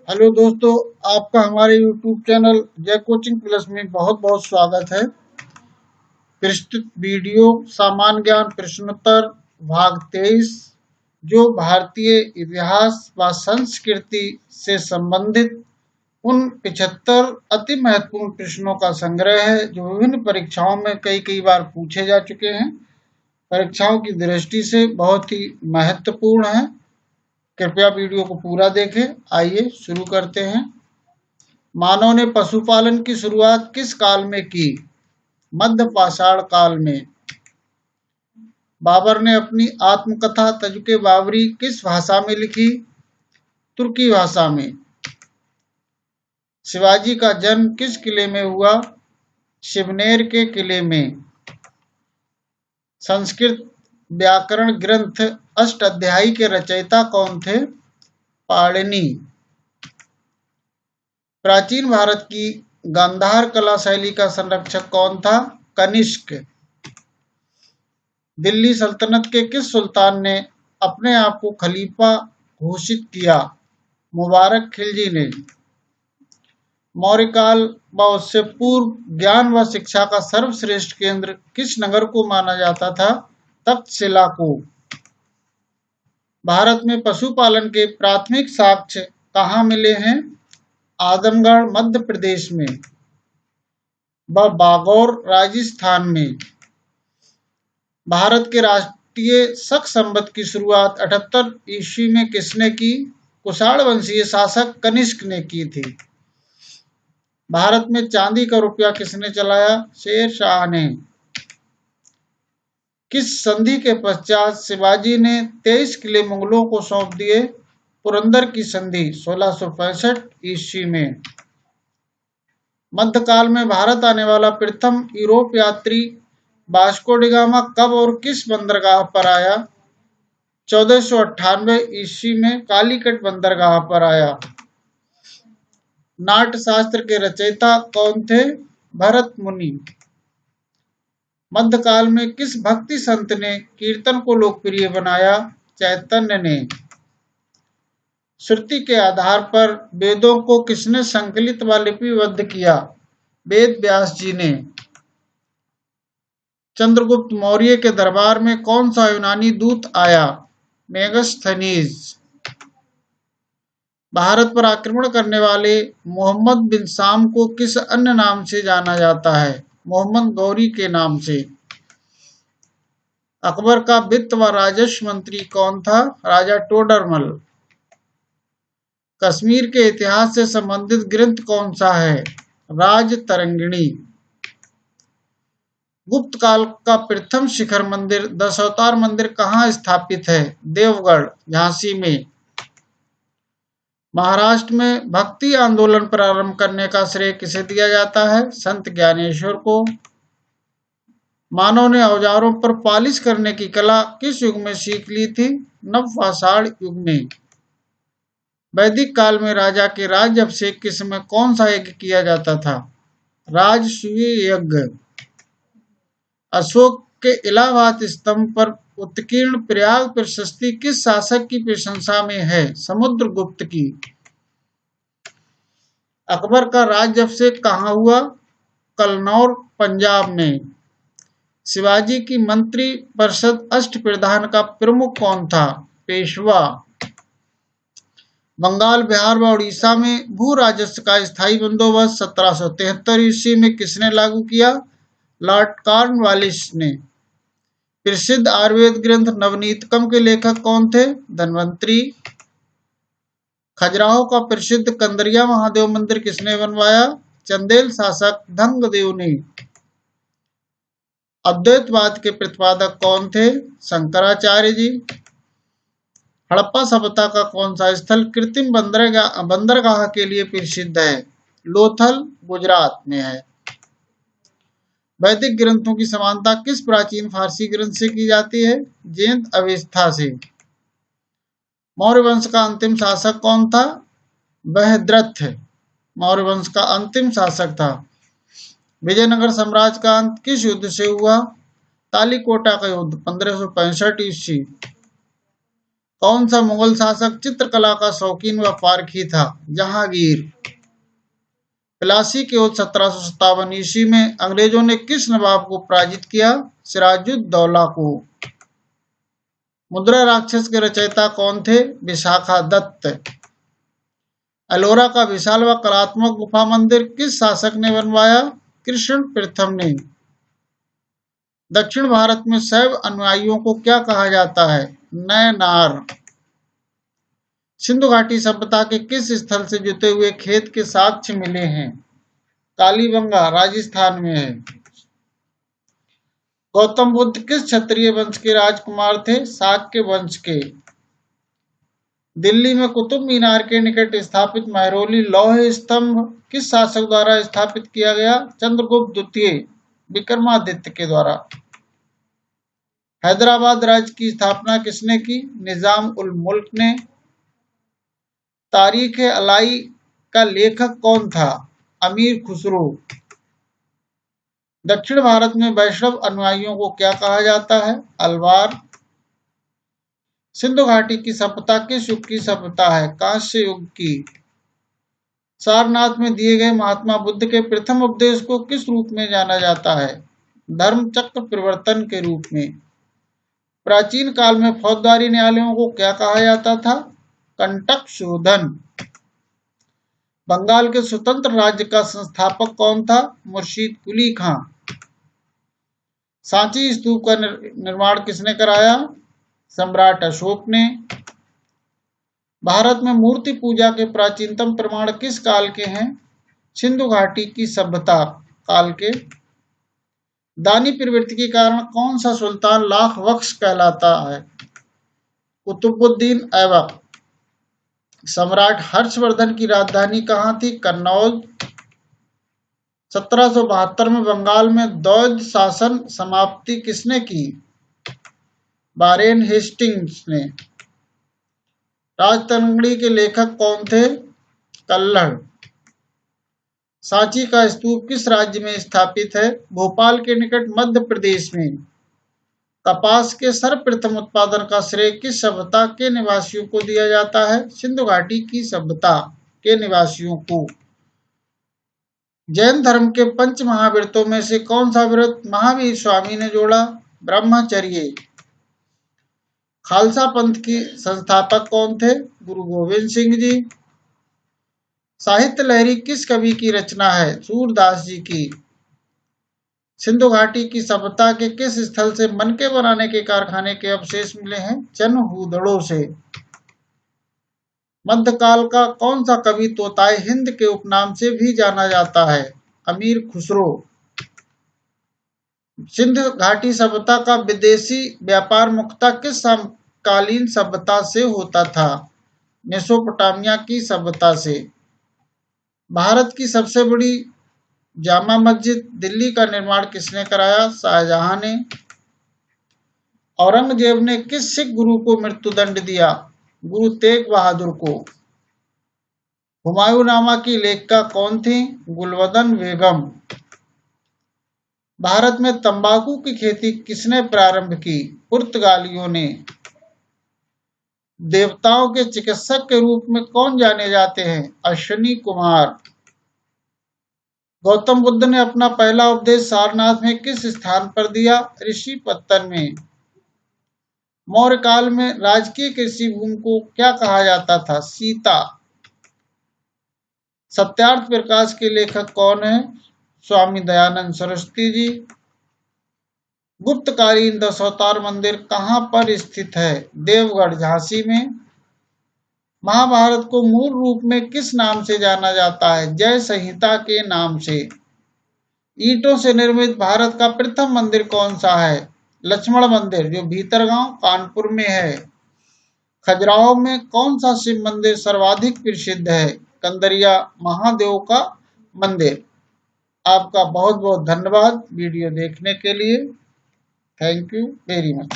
Hello दोस्तों, आपका हमारे YouTube चैनल जय कोचिंग प्लस में बहुत बहुत स्वागत है। प्रस्तुत वीडियो सामान्य ज्ञान प्रश्नोत्तर भाग 23 जो भारतीय इतिहास व संस्कृति से संबंधित उन 75 अति महत्वपूर्ण प्रश्नों का संग्रह है जो विभिन्न परीक्षाओं में कई बार पूछे जा चुके हैं। परीक्षाओं की दृष्टि से बहुत ही महत्वपूर्ण है। कृपया वीडियो को पूरा देखें। आइए शुरू करते हैं। मानव ने पशुपालन की शुरुआत किस काल में की? मध्य पाषाण काल में। बाबर ने अपनी आत्मकथा तजुके बाबरी किस भाषा में लिखी? तुर्की भाषा में। शिवाजी का जन्म किस किले में हुआ? शिवनेर के किले में। संस्कृत व्याकरण ग्रंथ अष्टाध्यायी के रचयिता कौन थे? पाणिनि। प्राचीन भारत की गांधार कला शैली का संरक्षक कौन था? कनिष्क। दिल्ली सल्तनत के किस सुल्तान ने अपने आप को खलीफा घोषित किया? मुबारक खिलजी ने। मौर्य काल व उससे पूर्व ज्ञान व शिक्षा का सर्वश्रेष्ठ केंद्र किस नगर को माना जाता था? तक्षशिला को। भारत में पशुपालन के प्राथमिक साक्ष्य कहाँ मिले हैं? आजमगढ़ मध्य प्रदेश में व बागौर राजस्थान में। भारत के राष्ट्रीय शक संवत की शुरुआत 78 ईस्वी में किसने की? कुषाण वंशीय शासक कनिष्क ने की थी। भारत में चांदी का रुपया किसने चलाया? शेर शाह ने। किस संधि के पश्चात शिवाजी ने 23 किले मुगलों को सौंप दिए? पुरंदर की संधि 1665 ईस्वी में। मध्यकाल में भारत आने वाला प्रथम यूरोप यात्री वास्को डी गामा कब और किस बंदरगाह पर आया? 1498 ईस्वी में कालीकट बंदरगाह पर आया। नाट्य शास्त्र के रचयिता कौन थे? भरत मुनि। मध्यकाल में किस भक्ति संत ने कीर्तन को लोकप्रिय बनाया? चैतन्य ने। श्रुति के आधार पर वेदों को किसने संकलित व लिपिबद्ध किया? वेद व्यास जी ने। चंद्रगुप्त मौर्य के दरबार में कौन सा यूनानी दूत आया? मेगस्थनीज। भारत पर आक्रमण करने वाले मोहम्मद बिन शाम को किस अन्य नाम से जाना जाता है? मोहम्मद गौरी के नाम से। अकबर का वित्त व राजस्व मंत्री कौन था? राजा टोडरमल। कश्मीर के इतिहास से संबंधित ग्रंथ कौन सा है? राजतरंगिणी। गुप्त काल का प्रथम शिखर मंदिर दशावतार मंदिर कहाँ स्थापित है? देवगढ़ झांसी में। महाराष्ट्र में भक्ति आंदोलन प्रारंभ करने का श्रेय किसे दिया जाता है? संत ज्ञानेश्वर को। मानव ने औजारों पर पालिश करने की कला किस युग में सीख ली थी? नवपाषाण युग में। वैदिक काल में राजा के राज्याभिषेक के समय कौन सा यज्ञ किया जाता था? राजसूय यज्ञ। अशोक के इलाहाबाद स्तंभ पर उत्कीर्ण प्रयाग प्रशस्ति किस शासक की प्रशंसा में है? समुद्रगुप्त की। अकबर का राज्याभिषेक कहाँ हुआ? कन्नौज पंजाब में। शिवाजी की मंत्री परिषद अष्टप्रधान का प्रमुख कौन था? पेशवा। बंगाल, बिहार व उड़ीसा में भू राजस्व का स्थायी बंदोबस्त 1773 ईस्वी में किसने लागू किया? लॉर्ड कॉर्नवालिस ने। प्रसिद्ध आयुर्वेद ग्रंथ नवनीतकम के लेखक कौन थे? धन्वंतरी। खजुराहो का प्रसिद्ध कंदरिया महादेव मंदिर किसने बनवाया? चंदेल शासक धंगदेव ने। अद्वैतवाद के प्रतिपादक कौन थे? शंकराचार्य जी। हड़प्पा सभ्यता का कौन सा स्थल कृत्रिम बंदरगाह के लिए प्रसिद्ध है? लोथल गुजरात में है। वैदिक ग्रंथों की समानता किस प्राचीन फारसी ग्रंथ से की जाती है? जैन अवेस्था से। मौर्य वंश का अंतिम शासक कौन था? बृहद्रथ मौर्य वंश का अंतिम शासक था। विजयनगर साम्राज्य का अंत किस युद्ध से हुआ? तालीकोटा का युद्ध 1565 ईस्वी। कौन सा मुगल शासक चित्रकला का शौकीन व पारखी था? जहांगीर। प्लासी के युद्ध 1757 ईस्वी में अंग्रेजों ने किस नवाब को पराजित किया? सिराजुद्दौला को। मुद्रा राक्षस के रचयिता कौन थे? विशाखा दत्त। एलोरा का विशाल व कलात्मक गुफा मंदिर किस शासक ने बनवाया? कृष्ण प्रथम ने। दक्षिण भारत में शैव अनुयायियों को क्या कहा जाता है? नयनार। सिंधु घाटी सभ्यता के किस स्थल से जुते हुए खेत के साक्ष्य मिले हैं? कालीबंगा राजस्थान में है। गौतम बुद्ध किस क्षत्रिय वंश के राजकुमार थे? शाक्य वंश के। दिल्ली में कुतुब मीनार के निकट स्थापित महरौली लौह स्तंभ किस शासक द्वारा स्थापित किया गया? चंद्रगुप्त द्वितीय विक्रमादित्य के द्वारा। हैदराबाद राज्य की स्थापना किसने की? निजाम उल मुल्क ने। तारीख अलाई का लेखक कौन था? अमीर खुसरो। दक्षिण भारत में वैष्णव अनुयायियों को क्या कहा जाता है? अल्वार। सिंधु घाटी की सभ्यता किस युग की सभ्यता है? कांस्य युग की। सारनाथ में दिए गए महात्मा बुद्ध के प्रथम उपदेश को किस रूप में जाना जाता है? धर्म चक्र परिवर्तन के रूप में। प्राचीन काल में फौजदारी न्यायालयों को क्या कहा जाता था? कंटक शोधन। बंगाल के स्वतंत्र राज्य का संस्थापक कौन था? मुर्शीद कुली खां। सांची स्तूप का निर्माण किसने कराया? सम्राट अशोक ने। भारत में मूर्ति पूजा के प्राचीनतम प्रमाण किस काल के हैं? सिंधु घाटी की सभ्यता काल के। दानी प्रवृत्ति के कारण कौन सा सुल्तान लाख बख्श कहलाता है? कुतुबुद्दीन ऐबक। सम्राट हर्षवर्धन की राजधानी कहाँ थी? कन्नौज। 1772 में बंगाल में द्वैध शासन समाप्ति किसने की? वारेन हेस्टिंग्स ने। राजतरंगिणी के लेखक कौन थे? कल्हड़। सांची का स्तूप किस राज्य में स्थापित है? भोपाल के निकट मध्य प्रदेश में। कपास के सर्वप्रथम उत्पादन का श्रेय किस सभ्यता के निवासियों को दिया जाता है? सिंधु घाटी की सभ्यता के निवासियों को। जैन धर्म के पंच महाव्रतों में से कौन सा व्रत महावीर स्वामी ने जोड़ा? ब्रह्मचर्य। खालसा पंथ की संस्थापक कौन थे? गुरु गोविंद सिंह जी। साहित्य लहरी किस कवि की रचना है? सूरदास जी की। सिंधु घाटी की सभ्यता के किस स्थल से मनके बनाने के कारखाने के अवशेष मिले हैं? चनहूदड़ों से। मध्यकाल का कौन सा कवि तोताए हिंद के उपनाम से भी जाना जाता है? अमीर खुसरो। सिंधु घाटी सभ्यता का विदेशी व्यापार मुख्यतः किस समकालीन सभ्यता से होता था? मेसोपोटामिया की सभ्यता से। भारत की सबसे बड़ी जामा मस्जिद दिल्ली का निर्माण किसने कराया? शाहजहां ने। औरंगजेब ने किस सिख गुरु को मृत्युदंड दिया? गुरु तेग बहादुर को। हुमायूंनामा की लेखिका कौन थी? गुलबदन बेगम। भारत में तंबाकू की खेती किसने प्रारंभ की? पुर्तगालियों ने। देवताओं के चिकित्सक के रूप में कौन जाने जाते हैं? अश्विनी कुमार। गौतम बुद्ध ने अपना पहला उपदेश सारनाथ में किस स्थान पर दिया? ऋषि पत्तन में। मौर्य काल में राजकीय कृषि भूमि को क्या कहा जाता था? सीता। सत्यार्थ प्रकाश के लेखक कौन है? स्वामी दयानंद सरस्वती जी। गुप्तकालीन दशावतार मंदिर कहाँ पर स्थित है? देवगढ़ झांसी में। महाभारत को मूल रूप में किस नाम से जाना जाता है? जय संहिता के नाम से। ईंटों से निर्मित भारत का प्रथम मंदिर कौन सा है? लक्ष्मण मंदिर, जो भीतरगांव कानपुर में है। खजुराहो में कौन सा शिव मंदिर सर्वाधिक प्रसिद्ध है? कंदरिया महादेव का मंदिर। आपका बहुत बहुत धन्यवाद वीडियो देखने के लिए। Thank you very much.